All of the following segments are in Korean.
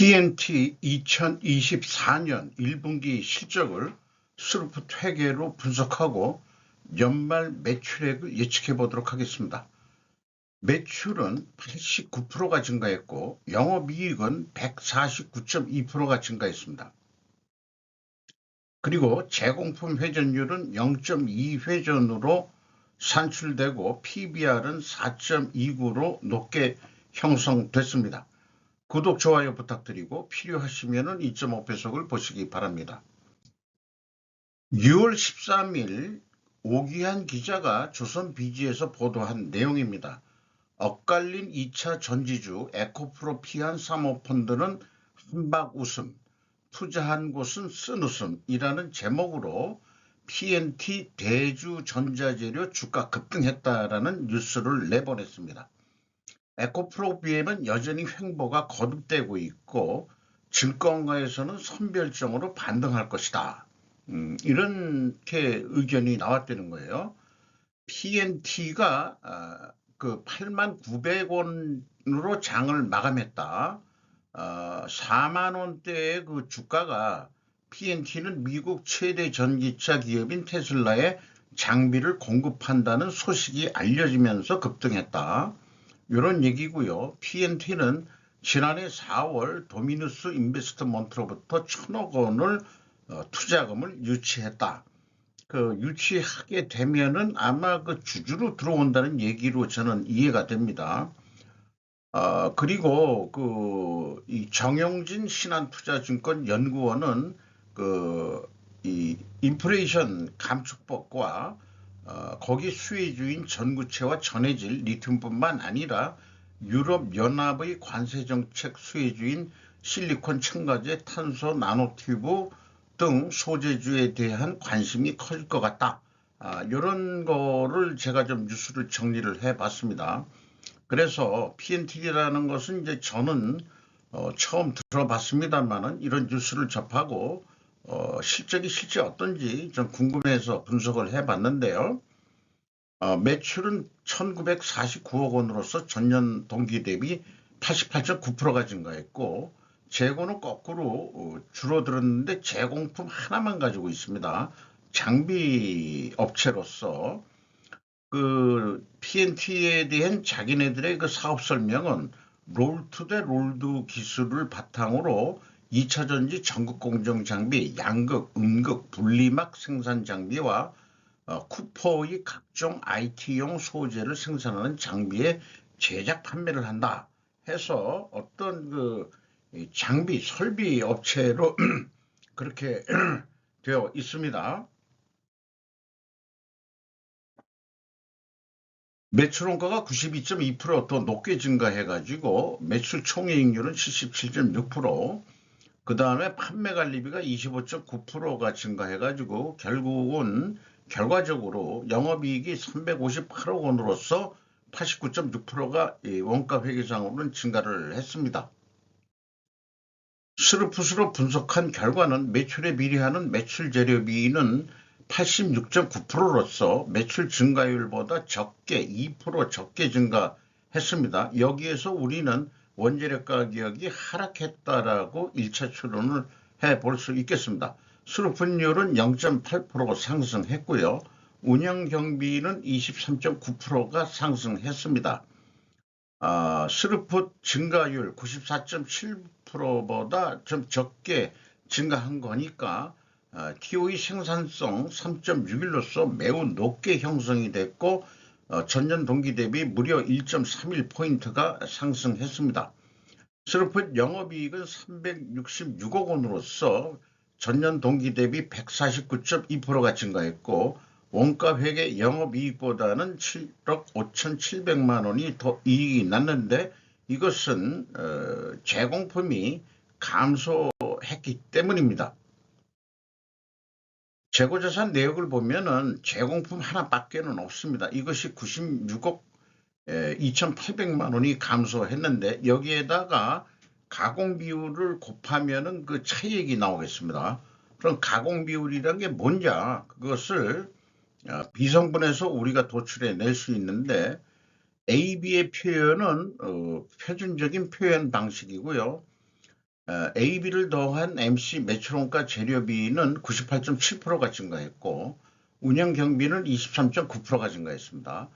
P&T 2024년 1분기 실적을 스루프 회계로 분석하고 연말 매출액을 예측해 보도록 하겠습니다. 매출은 89%가 증가했고 영업이익은 149.2%가 증가했습니다. 그리고 제공품 회전율은 0.2회전으로 산출되고 PBR은 4.29로 높게 형성됐습니다. 구독, 좋아요 부탁드리고 필요하시면 2.5배속을 보시기 바랍니다. 6월 13일 오기한 기자가 조선비지에서 보도한 내용입니다. 엇갈린 2차 전지주 에코프로피안 사모펀드는 한박 웃음, 투자한 곳은 쓴웃음이라는 제목으로 P&T 대주전자재료 주가 급등했다라는 뉴스를 내보냈습니다. 에코프로비엠은 여전히 횡보가 거듭되고 있고 증권가에서는 선별적으로 반등할 것이다. 이렇게 의견이 나왔다는 거예요. P&T가 그 89,900원으로 장을 마감했다. 4만 원대의 그 주가가 P&T는 미국 최대 전기차 기업인 테슬라에 장비를 공급한다는 소식이 알려지면서 급등했다. 이런 얘기고요. P&T는 지난해 4월 도미누스 인베스트먼트로부터 1,000억 원을 투자금을 유치했다. 그 유치하게 되면은 아마 그 주주로 들어온다는 얘기로 저는 이해가 됩니다. 그리고 이 정영진 신한투자증권 연구원은 이 인플레이션 감축법과 거기 수혜주인 전구체와 전해질 리튬뿐만 아니라 유럽연합의 관세정책 수혜주인 실리콘 첨가제, 탄소 나노튜브 등 소재주에 대한 관심이 커질 것 같다. 이런 거를 제가 좀 뉴스를 정리를 해봤습니다. 그래서 P&T라는 것은 이제 저는 처음 들어봤습니다만은 이런 뉴스를 접하고 실적이 실제 어떤지 좀 궁금해서 분석을 해봤는데요. 매출은 1,949억 원으로서 전년 동기 대비 88.9%가 증가했고 재고는 거꾸로 줄어들었는데 제공품 하나만 가지고 있습니다. 장비 업체로서 그 P&T에 대한 자기네들의 그 사업 설명은 롤투 대 롤드 기술을 바탕으로 2차 전지 전극 공정 장비, 양극, 음극, 분리막 생산 장비와 쿠퍼의 각종 IT용 소재를 생산하는 장비의 제작 판매를 한다 해서 어떤 그 장비 설비 업체로 그렇게 되어 있습니다. 매출 원가가 92.2% 더 높게 증가해가지고 매출 총이익률은 77.6%, 그 다음에 판매 관리비가 25.9%가 증가해가지고 결국은 결과적으로 영업이익이 358억 원으로서 89.6%가 원가 회계상으로는 증가를 했습니다. 스루풋으로 분석한 결과는 매출에 비례하는 매출 재료비는 86.9%로서 매출 증가율보다 적게 2% 적게 증가했습니다. 여기에서 우리는 원재료 가격이 하락했다라고 1차 추론을 해볼 수 있겠습니다. 스루풋율은 0.8% 상승했고요. 운영 경비는 23.9%가 상승했습니다. 스루풋 증가율 94.7%보다 좀 적게 증가한 거니까 TOE 생산성 3.61로서 매우 높게 형성이 됐고 전년 동기 대비 무려 1.31포인트가 상승했습니다. 스루풋 영업이익은 366억 원으로서 전년 동기 대비 149.2%가 증가했고 원가 회계 영업이익보다는 7억 5,700만 원이 더 이익이 났는데 이것은 제공품이 감소했기 때문입니다. 재고자산 내역을 보면은 제공품 하나밖에는 없습니다. 이것이 96억 2,800만 원이 감소했는데 여기에다가 가공 비율을 곱하면은 그 차이액이 나오겠습니다. 그럼 가공 비율이란 게 뭔지 그것을 비성분에서 우리가 도출해 낼 수 있는데 AB의 표현은 표준적인 표현 방식이고요. AB를 더한 MC 매출원가 재료비는 98.7%가 증가했고 운영 경비는 23.9%가 증가했습니다.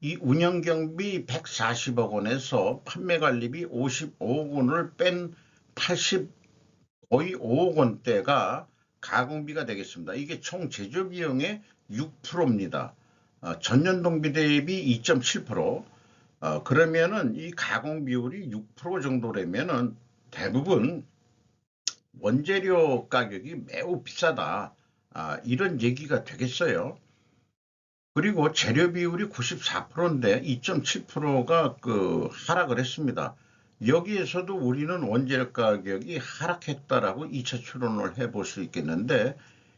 이 운영 경비 140억 원에서 판매 관리비 55억 원을 뺀 80, 거의 5억 원대가 가공비가 되겠습니다. 이게 총 제조 비용의 6%입니다. 전년 동기 대비 2.7%. 그러면은 이 가공 비율이 6% 정도라면은 대부분 원재료 가격이 매우 비싸다. 이런 얘기가 되겠어요. 그리고 재료 비율이 94%인데 2.7%가 하락을 했습니다. 여기에서도 우리는 원재료 가격이 하락했다라고 2차 추론을 해볼 수 있겠는데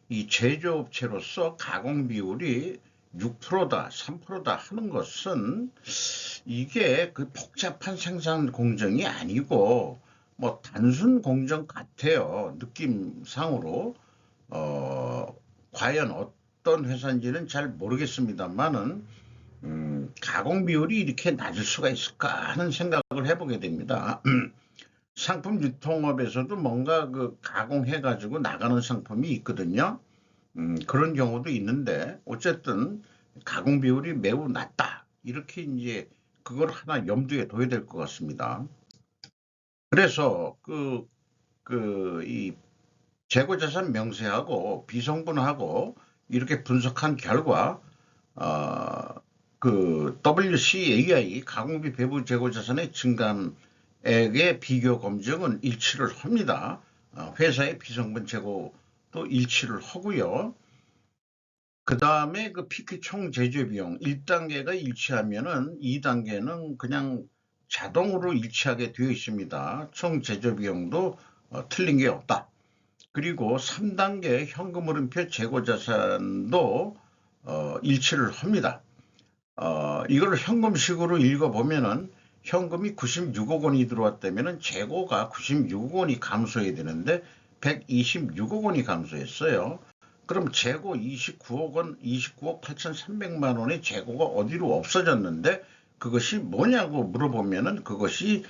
이 제조업체로서 가공 비율이 6%다, 3%다 하는 것은 이게 그 복잡한 생산 공정이 아니고 뭐 단순 공정 같아요. 느낌상으로. 과연 어떤 회사인지는 잘 모르겠습니다만은 가공 비율이 이렇게 낮을 수가 있을까 하는 생각을 해보게 됩니다. 상품 유통업에서도 뭔가 가공해가지고 나가는 상품이 있거든요. 그런 경우도 있는데 어쨌든 가공 비율이 매우 낮다. 이렇게 이제 그걸 하나 염두에 둬야 될 것 같습니다. 그래서 이 재고자산 명세하고 비성분하고 이렇게 분석한 결과 WCAI 가공비 배부 재고자산의 증감액의 비교 검증은 일치를 합니다. 회사의 비성분 재고도 일치를 하고요. 그 다음에 PQ 총 제조 비용 1단계가 일치하면은 2단계는 그냥 자동으로 일치하게 되어 있습니다. 총 제조 비용도 틀린 게 없다. 그리고 3단계 현금흐름표 재고자산도 일치를 합니다. 이걸 현금식으로 읽어보면은 현금이 96억 원이 들어왔다면은 재고가 96억 원이 감소해야 되는데 126억 원이 감소했어요. 그럼 재고 29억 원, 29억 8,300만 원의 재고가 어디로 없어졌는데 그것이 뭐냐고 물어보면은 그것이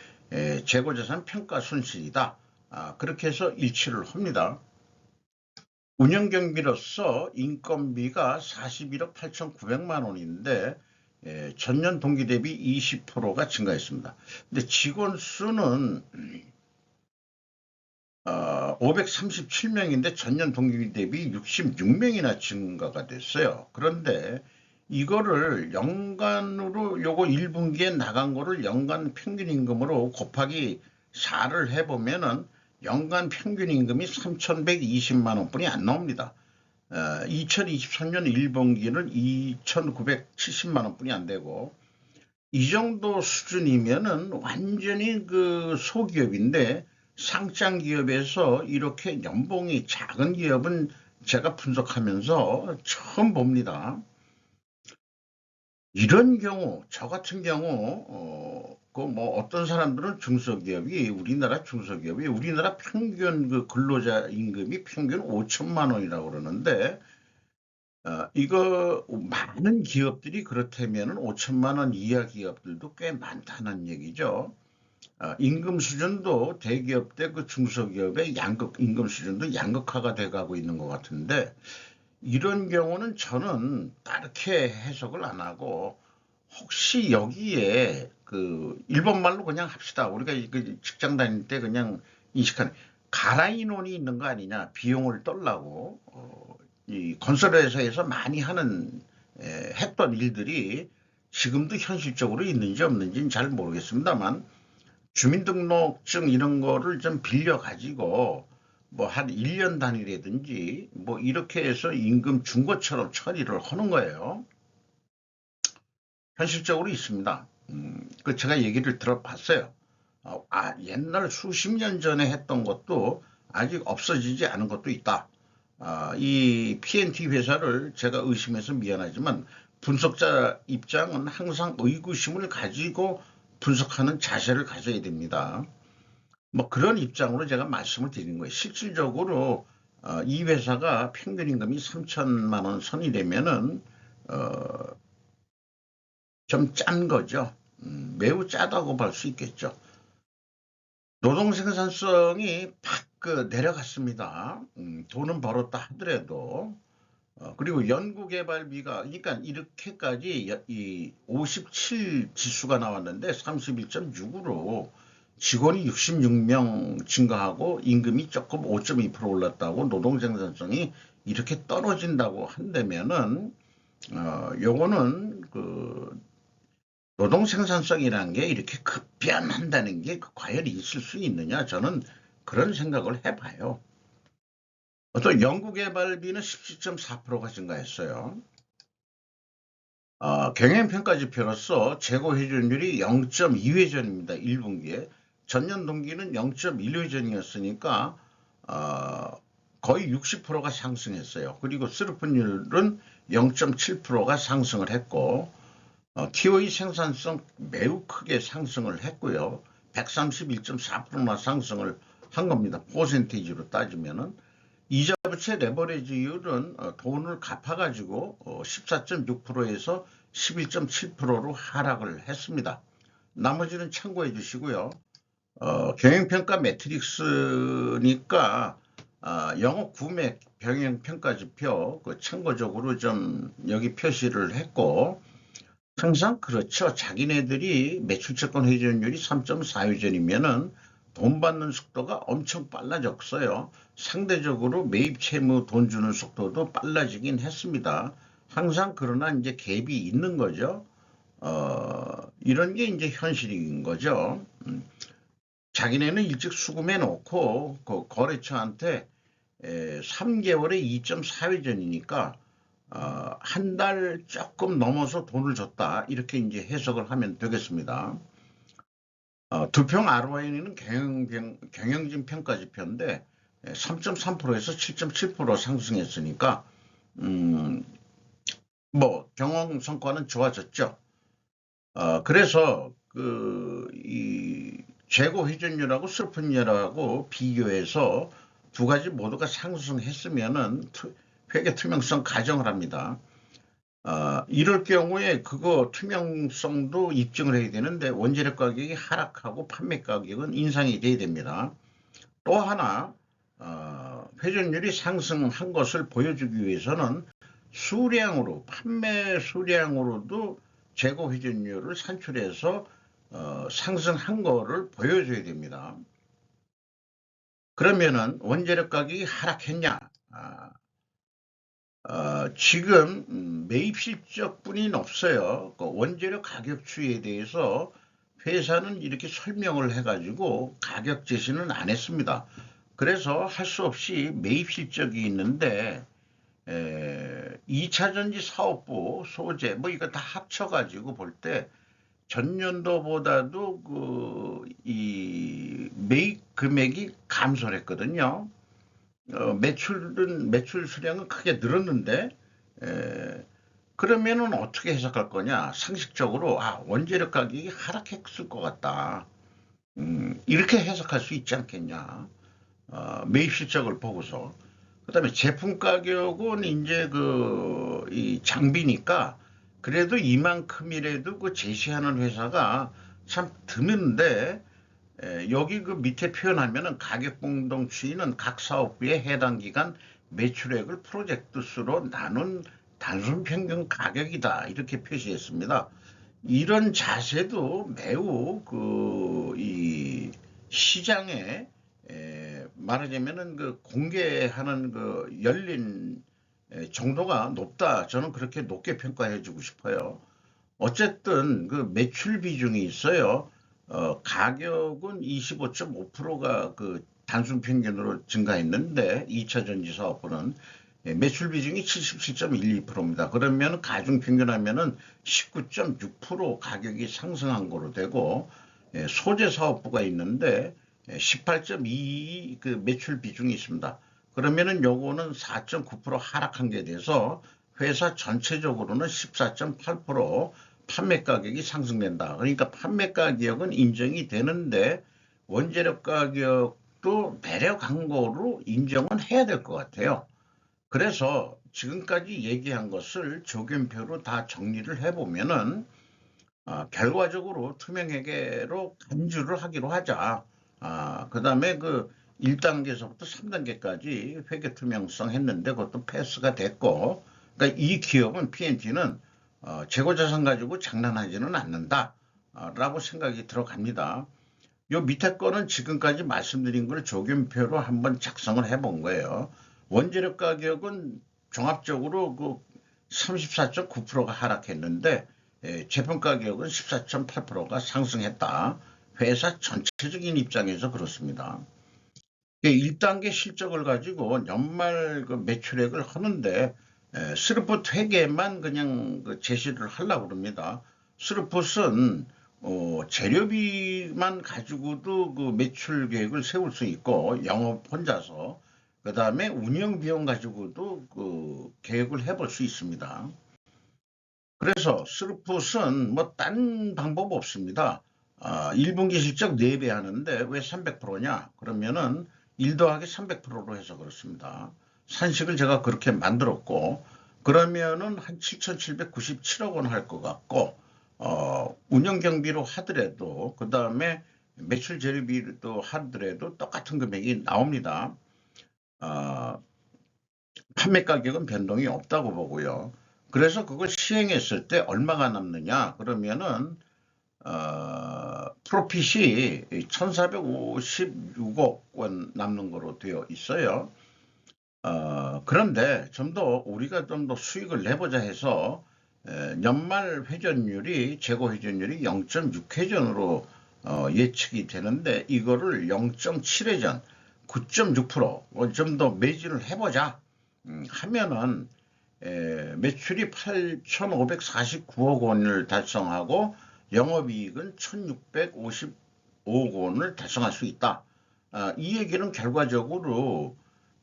재고자산 평가 손실이다. 그렇게 해서 일치를 합니다. 운영경비로서 인건비가 41억 8,900만 원인데 전년 동기 대비 20%가 증가했습니다. 근데 직원 수는 537명인데 전년 동기 대비 66명이나 증가가 됐어요. 그런데 이거를 연간으로 요거 1분기에 나간 거를 연간 평균 임금으로 곱하기 4를 해보면은 연간 평균 임금이 3,120만 원뿐이 안 나옵니다. 2023년 1분기는 2,970만 원뿐이 안 되고 이 정도 수준이면은 완전히 소기업인데 상장 기업에서 이렇게 연봉이 작은 기업은 제가 분석하면서 처음 봅니다. 이런 경우, 저 같은 경우, 어떤 사람들은 우리나라 평균 근로자 임금이 평균 5천만 원이라고 그러는데, 이거 많은 기업들이 그렇다면 5천만 원 이하 기업들도 꽤 많다는 얘기죠. 임금 수준도 대기업 대 중소기업의 임금 수준도 양극화가 돼가고 있는 것 같은데, 이런 경우는 저는 그렇게 해석을 안 하고 혹시 여기에 일본말로 그냥 합시다. 우리가 직장 다닐 때 그냥 인식하는 가라 인원이 있는 거 아니냐. 비용을 떨라고 이 건설회사에서 많이 했던 일들이 지금도 현실적으로 있는지 없는지는 잘 모르겠습니다만 주민등록증 이런 거를 좀 빌려 가지고 한 1년 단위라든지 이렇게 해서 임금 준 것처럼 처리를 하는 거예요. 현실적으로 있습니다. 제가 얘기를 들어봤어요. 옛날 수십 년 전에 했던 것도 아직 없어지지 않은 것도 있다. 이 PNT 회사를 제가 의심해서 미안하지만 분석자 입장은 항상 의구심을 가지고 분석하는 자세를 가져야 됩니다. 그런 입장으로 제가 말씀을 드린 거예요. 실질적으로 이 회사가 평균 임금이 3천만 원 선이 되면은 좀 짠 거죠. 매우 짜다고 볼 수 있겠죠. 노동 생산성이 팍 내려갔습니다. 돈은 벌었다 하더라도. 그리고 연구개발비가, 그러니까 이렇게까지 이 57 지수가 나왔는데 31.6으로 직원이 66명 증가하고 임금이 조금 5.2% 올랐다고 노동 생산성이 이렇게 떨어진다고 한다면은, 요거는 노동 생산성이라는 게 이렇게 급변한다는 게 과연 있을 수 있느냐? 저는 그런 생각을 해봐요. 또 연구개발비는 17.4%가 증가했어요. 경영평가지표로서 재고회전율이 0.2회전입니다. 1분기에. 전년 동기는 0.1회전이었으니까 거의 60%가 상승했어요. 그리고 스루픈율은 0.7%가 상승을 했고, TOE 생산성 매우 크게 상승을 했고요. 131.4%나 상승을 한 겁니다. 퍼센테이지로 따지면은. 이자 부채 레버리지율은 돈을 갚아가지고 14.6%에서 11.7%로 하락을 했습니다. 나머지는 참고해 주시고요. 경영평가 매트릭스니까 영업 구매 경영평가지표 참고적으로 좀 여기 표시를 했고, 항상 그렇죠. 자기네들이 매출채권 회전율이 3.4회전이면은 돈 받는 속도가 엄청 빨라졌어요. 상대적으로 매입 채무 돈 주는 속도도 빨라지긴 했습니다. 항상 그러나 이제 갭이 있는 거죠. 이런 게 이제 현실인 거죠. 자기네는 일찍 수금해 놓고 그 거래처한테 3개월에 2.4회전이니까 한 달 조금 넘어서 돈을 줬다. 이렇게 이제 해석을 하면 되겠습니다. 두평 ROI는 경영진 평가지표인데 3.3%에서 7.7% 상승했으니까 뭐 경영 성과는 좋아졌죠. 그래서 이 재고 회전율하고 슬픈율하고 비교해서 두 가지 모두가 상승했으면은 회계 투명성 가정을 합니다. 이럴 경우에 그거 투명성도 입증을 해야 되는데 원재료 가격이 하락하고 판매 가격은 인상이 돼야 됩니다. 또 하나 회전율이 상승한 것을 보여주기 위해서는 수량으로 판매 수량으로도 재고 회전율을 산출해서 상승한 거를 보여줘야 됩니다. 그러면은 원재료 가격이 하락했냐? 지금 매입 실적뿐이 없어요. 원재료 가격 추이에 대해서 회사는 이렇게 설명을 해가지고 가격 제시는 안 했습니다. 그래서 할 수 없이 매입 실적이 있는데 2차전지 사업부 소재 뭐 이거 다 합쳐가지고 볼 때 전년도보다도 이 매입 금액이 감소를 했거든요. 매출 수량은 크게 늘었는데 그러면은 어떻게 해석할 거냐? 상식적으로 원재료 가격이 하락했을 것 같다. 이렇게 해석할 수 있지 않겠냐? 매입 실적을 보고서. 그다음에 제품 가격은 이제 이 장비니까 그래도 이만큼이라도 제시하는 회사가 참 드문데 여기 밑에 표현하면은 가격 공동 추이는 각 사업부의 해당 기간 매출액을 프로젝트 수로 나눈 단순 평균 가격이다. 이렇게 표시했습니다. 이런 자세도 매우 이 시장에 말하자면은 공개하는 열린 정도가 높다. 저는 그렇게 높게 평가해 주고 싶어요. 어쨌든 매출 비중이 있어요. 가격은 25.5%가 단순 평균으로 증가했는데 2차 전지 사업부는 매출 비중이 77.12%입니다. 그러면 가중 평균하면은 19.6% 가격이 상승한 거로 되고 소재 사업부가 있는데 18.2 매출 비중이 있습니다. 그러면은 요거는 4.9% 하락한 게 돼서 회사 전체적으로는 14.8% 판매 가격이 상승된다. 그러니까 판매 가격은 인정이 되는데 원재료 가격도 내려간 거로 인정은 해야 될 것 같아요. 그래서 지금까지 얘기한 것을 조견표로 다 정리를 해보면은 결과적으로 투명회계로 간주를 하기로 하자. 그다음에 그 1단계에서부터 3단계까지 회계 투명성 했는데 그것도 패스가 됐고, 그러니까 이 기업은 PNG는 재고 자산 가지고 장난하지는 않는다. 라고 생각이 들어갑니다. 요 밑에 거는 지금까지 말씀드린 걸 조견표로 한번 작성을 해본 거예요. 원재료 가격은 종합적으로 그 34.9%가 하락했는데 제품 가격은 14.8%가 상승했다. 회사 전체적인 입장에서 그렇습니다. 1단계 실적을 가지고 연말 그 매출액을 하는데 스루풋 회계만 그냥 그 제시를 하려고 그럽니다. 스루풋은 재료비만 가지고도 그 매출 계획을 세울 수 있고 영업 혼자서, 그 다음에 운영 비용 가지고도 그 계획을 해볼 수 있습니다. 그래서 스루풋은 뭐 딴 방법 없습니다. 1분기 실적 4배 하는데 왜 300%냐? 그러면은 1 더하기 300%로 해서 그렇습니다. 산식을 제가 그렇게 만들었고, 그러면은 한 7,797억 원 할 것 같고, 운영 경비로 하더라도, 그 다음에 매출 재료비도 하더라도 똑같은 금액이 나옵니다. 판매 가격은 변동이 없다고 보고요. 그래서 그걸 시행했을 때 얼마가 남느냐? 그러면은 프로핏이 1,456억 원 남는 거로 되어 있어요. 그런데 좀 더 우리가 좀 더 수익을 내보자 해서 연말 회전율이, 재고 회전율이 0.6회전으로 예측이 되는데, 이거를 0.7회전, 9.6%, 좀 더 매진을 해보자 하면은 매출이 8,549억 원을 달성하고 영업이익은 1,655억 원을 달성할 수 있다. 이 얘기는 결과적으로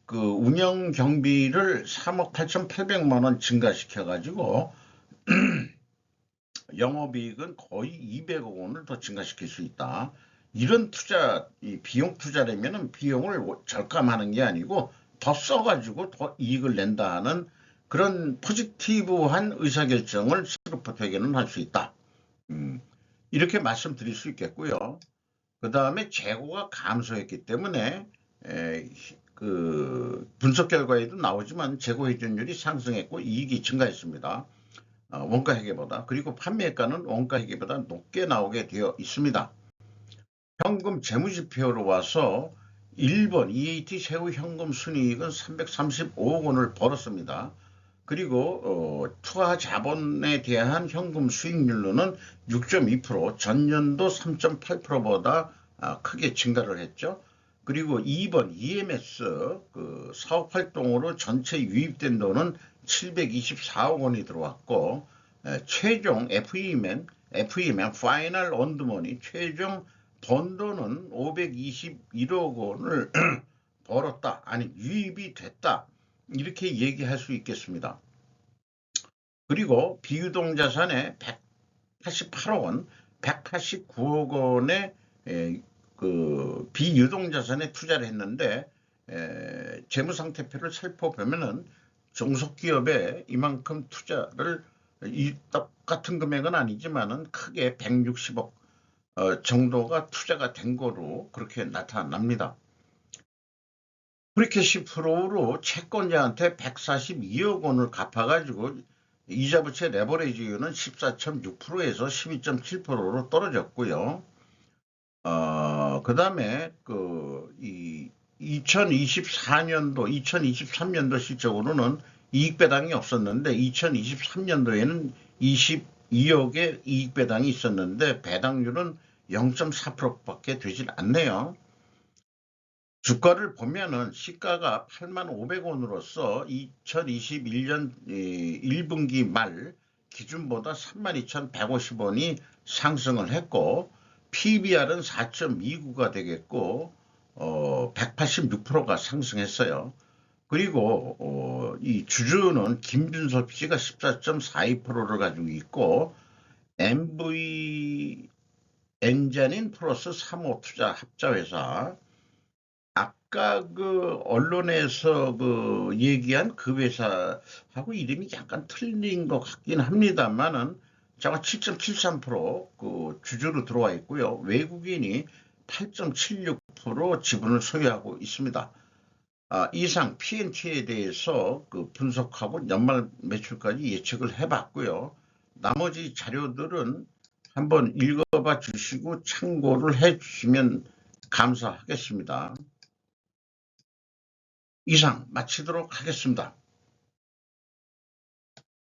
그 운영 경비를 3억 8,800만 원 증가시켜가지고 영업이익은 거의 200억 원을 더 증가시킬 수 있다. 이런 투자, 이 비용 투자라면은 비용을 절감하는 게 아니고 더 써가지고 더 이익을 낸다는 그런 포지티브한 의사결정을 스루풋 회계는 할 수 있다. 이렇게 말씀드릴 수 있겠고요. 그 다음에 재고가 감소했기 때문에 그 분석 결과에도 나오지만 재고 회전율이 상승했고 이익이 증가했습니다. 원가 회계보다. 그리고 판매가는 원가 회계보다 높게 나오게 되어 있습니다. 현금 재무지표로 와서 1번 EAT 세후 현금 순이익은 335억 원을 벌었습니다. 그리고 투하 자본에 대한 현금 수익률로는 6.2%, 전년도 3.8%보다 크게 증가를 했죠. 그리고 2번 EMS 그 사업 활동으로 전체 유입된 돈은 724억 원이 들어왔고, 최종 FEM 파이널 온드머니 최종 번 돈은 521억 원을 벌었다. 아니 유입이 됐다. 이렇게 얘기할 수 있겠습니다. 그리고 비유동 자산에 188억 원, 189억 원의 그 비유동 자산에 투자를 했는데 재무상태표를 살펴보면은 종속기업에 이만큼 투자를, 이 똑같은 금액은 아니지만은 크게 160억 정도가 투자가 된 거로 그렇게 나타납니다. 프리캐시 프로로 채권자한테 142억 원을 갚아가지고 이자 부채 레버리지율은 14.6%에서 12.7%로 떨어졌고요. 그 다음에 이 2023년도 실적으로는 이익 배당이 없었는데 2023년도에는 22억의 이익 배당이 있었는데 배당률은 0.4%밖에 되질 않네요. 주가를 보면은 시가가 85,500원으로서 2021년 1분기 말 기준보다 32,150원이 상승을 했고, PBR은 4.29가 되겠고 186%가 상승했어요. 그리고 이 주주는 김준섭 씨가 14.42%를 가지고 있고, MV 엔자닌 플러스 3호 투자 합자회사, 아까 그 언론에서 그 얘기한 그 회사하고 이름이 약간 틀린 것 같긴 합니다만은, 제가 7.73%그 주주로 들어와 있고요. 외국인이 8.76% 지분을 소유하고 있습니다. 이상 P&T에 대해서 그 분석하고 연말 매출까지 예측을 해봤고요. 나머지 자료들은 한번 읽어봐 주시고 참고를 해주시면 감사하겠습니다. 이상 마치도록 하겠습니다.